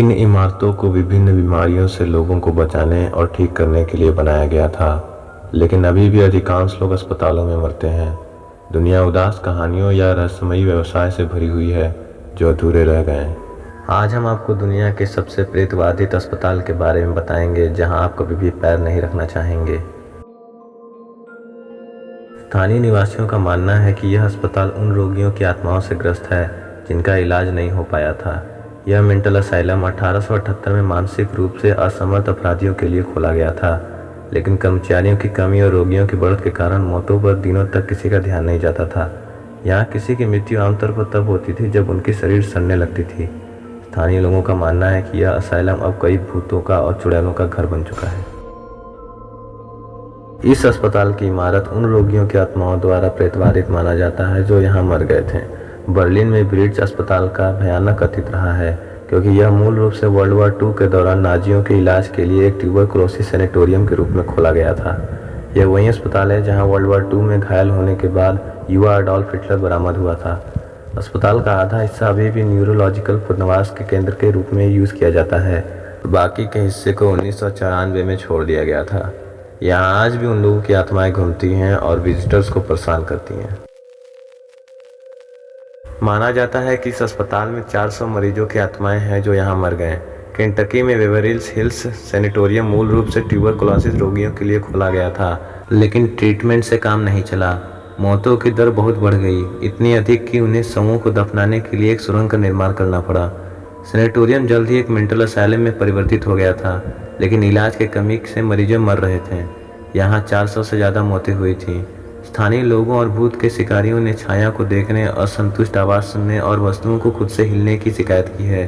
इन इमारतों को विभिन्न बीमारियों से लोगों को बचाने और ठीक करने के लिए बनाया गया था, लेकिन अभी भी अधिकांश लोग अस्पतालों में मरते हैं। दुनिया उदास कहानियों या रहस्यमयी व्यवसाय से भरी हुई है जो अधूरे रह गए हैं। आज हम आपको दुनिया के सबसे प्रेतबाधित अस्पताल के बारे में बताएंगे जहां आप कभी भी पैर नहीं रखना चाहेंगे। स्थानीय निवासियों का मानना है कि यह अस्पताल उन रोगियों की आत्माओं से ग्रस्त है जिनका इलाज नहीं हो पाया था। यह मेंटल असाइलम 1878 में मानसिक रूप से असमर्थ अपराधियों के लिए खोला गया था, लेकिन कर्मचारियों की कमी और रोगियों की बढ़त के कारण मौतों पर दिनों तक किसी का ध्यान नहीं जाता था। यहाँ किसी की मृत्यु आमतौर पर तब होती थी जब उनकी शरीर सड़ने लगती थी। स्थानीय लोगों का मानना है कि यह असाइलम अब कई भूतों का और चुड़ैलों का घर बन चुका है। इस अस्पताल की इमारत उन रोगियों की आत्माओं द्वारा प्रेतबाधित माना जाता है जो यहाँ मर गए थे। बर्लिन में ब्रिड्ज अस्पताल का भयानक अतीत रहा है, क्योंकि यह मूल रूप से वर्ल्ड वॉर II के दौरान नाजियों के इलाज के लिए एक ट्यूबरकुलोसिस सैनिटोरियम के रूप में खोला गया था। यह वही अस्पताल है जहां वर्ल्ड वॉर II में घायल होने के बाद युवा अडॉल्फ हिटलर बरामद हुआ था। अस्पताल का आधा हिस्सा अभी भी न्यूरोलॉजिकल पुनर्वास के केंद्र के रूप में यूज़ किया जाता है, बाकी के हिस्से को 1994 में छोड़ दिया गया था। यहाँ आज भी उन लोगों की आत्माएं घूमती हैं और विजिटर्स को परेशान करती हैं। माना जाता है कि इस अस्पताल में 400 मरीजों की आत्माएं हैं जो यहाँ मर गए। केंटकी में बेवरली हिल्स सैनिटोरियम मूल रूप से ट्यूबरकुलोसिस रोगियों के लिए खोला गया था, लेकिन ट्रीटमेंट से काम नहीं चला। मौतों की दर बहुत बढ़ गई, इतनी अधिक कि उन्हें शवों को दफनाने के लिए एक सुरंग का निर्माण करना पड़ा। सैनिटोरियम जल्द ही एक मेंटल असाइलम में परिवर्तित हो गया था, लेकिन इलाज के कमी से मरीज मर रहे थे। यहाँ 400 से ज़्यादा मौतें हुई थीं। स्थानीय लोगों और भूत के शिकारियों ने छाया को देखने, असंतुष्ट आवाज़ सुनने और वस्तुओं को खुद से हिलने की शिकायत की है।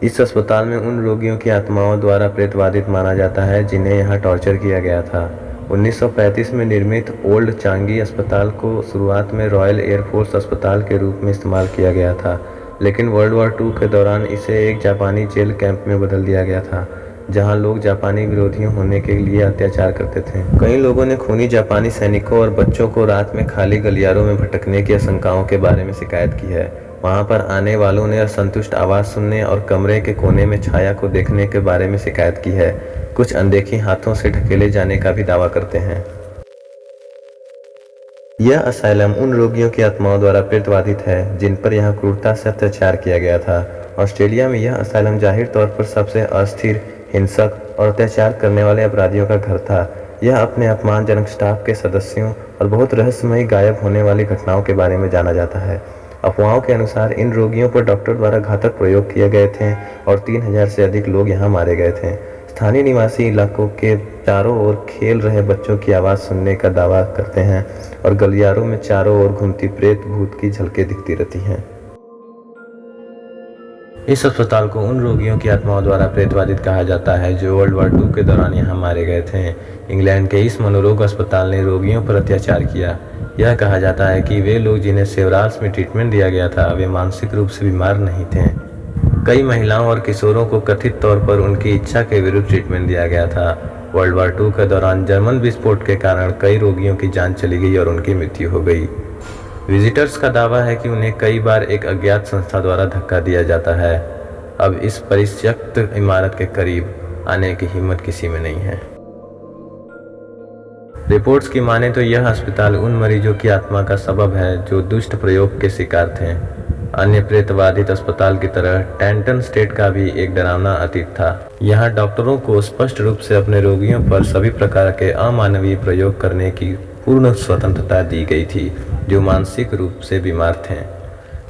इस अस्पताल में उन रोगियों की आत्माओं द्वारा प्रेतबाधित माना जाता है जिन्हें यहाँ टॉर्चर किया गया था। 1935 में निर्मित ओल्ड चांगी अस्पताल को शुरुआत में रॉयल एयरफोर्स अस्पताल के रूप में इस्तेमाल किया गया था, लेकिन वर्ल्ड वॉर II के दौरान इसे एक जापानी जेल कैंप में बदल दिया गया था, जहां लोग जापानी विरोधियों होने के लिए अत्याचार करते थे। कई लोगों ने खूनी जापानी सैनिकों और बच्चों को रात में खाली गलियारों में भटकने की आशंकाओं के बारे में शिकायत की है। वहां पर आने वालों ने असंतुष्ट आवाज़ सुनने और कमरे के कोने में छाया को देखने के बारे में शिकायत की है। कुछ अनदेखी हाथों से ढकेले जाने का भी दावा करते हैं। यह असाइलम उन रोगियों की आत्माओं द्वारा प्रेतबाधित है जिन पर यहाँ क्रूरता से अत्याचार किया गया था। ऑस्ट्रेलिया में यह असाइलम जाहिर तौर पर सबसे अस्थिर, हिंसक और अत्याचार करने वाले अपराधियों का घर था। यह अपने अपमानजनक स्टाफ के सदस्यों और बहुत रहस्यमयी गायब होने वाली घटनाओं के बारे में जाना जाता है। अफवाहों के अनुसार इन रोगियों पर डॉक्टर द्वारा घातक प्रयोग किए गए थे और 3000 से अधिक लोग यहाँ मारे गए थे। स्थानीय निवासी इलाकों के चारों ओर खेल रहे बच्चों की आवाज़ सुनने का दावा करते हैं और गलियारों में चारों ओर घूमती प्रेत भूत की झलकें दिखती रहती हैं। इस अस्पताल को उन रोगियों की आत्माओं द्वारा प्रेतबाधित कहा जाता है जो वर्ल्ड वॉर II के दौरान यहाँ मारे गए थे। इंग्लैंड के इस मनोरोग अस्पताल ने रोगियों पर अत्याचार किया। यह कहा जाता है कि वे लोग जिन्हें सेवराल्स में ट्रीटमेंट दिया गया था वे मानसिक रूप से बीमार नहीं थे। कई महिलाओं और किशोरों को कथित तौर पर उनकी इच्छा के विरुद्ध ट्रीटमेंट दिया गया था। वर्ल्ड वॉर II के दौरान जर्मन विस्फोट के कारण कई रोगियों की जान चली गई और उनकी मृत्यु हो गई। विजिटर्स का दावा है कि उन्हें कई बार एक अज्ञात संस्था द्वारा धक्का दिया जाता है। अब इस परित्यक्त इमारत के करीब आने की हिम्मत किसी में नहीं है। रिपोर्ट्स की माने तो यह अस्पताल उन मरीजों की आत्मा का सबब है जो दुष्ट प्रयोग के शिकार थे। अन्य प्रेतबाधित अस्पताल की तरह टैंटन स्टेट का भी एक डरावना अतीत था। यहाँ डॉक्टरों को स्पष्ट रूप से अपने रोगियों पर सभी प्रकार के अमानवीय प्रयोग करने की पूर्ण स्वतंत्रता दी गई थी जो मानसिक रूप से बीमार थे।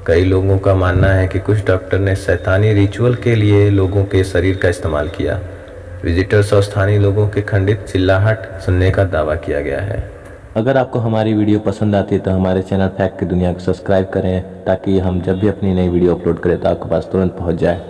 कई लोगों का मानना है कि कुछ डॉक्टर ने शैतानी रिचुअल के लिए लोगों के शरीर का इस्तेमाल किया। विजिटर्स और स्थानीय लोगों के खंडित चिल्लाहट सुनने का दावा किया गया है। अगर आपको हमारी वीडियो पसंद आती है तो हमारे चैनल फैक्ट की दुनिया को सब्सक्राइब करें ताकि हम जब भी अपनी नई वीडियो अपलोड करें तो आपके पास तुरंत पहुंच जाए।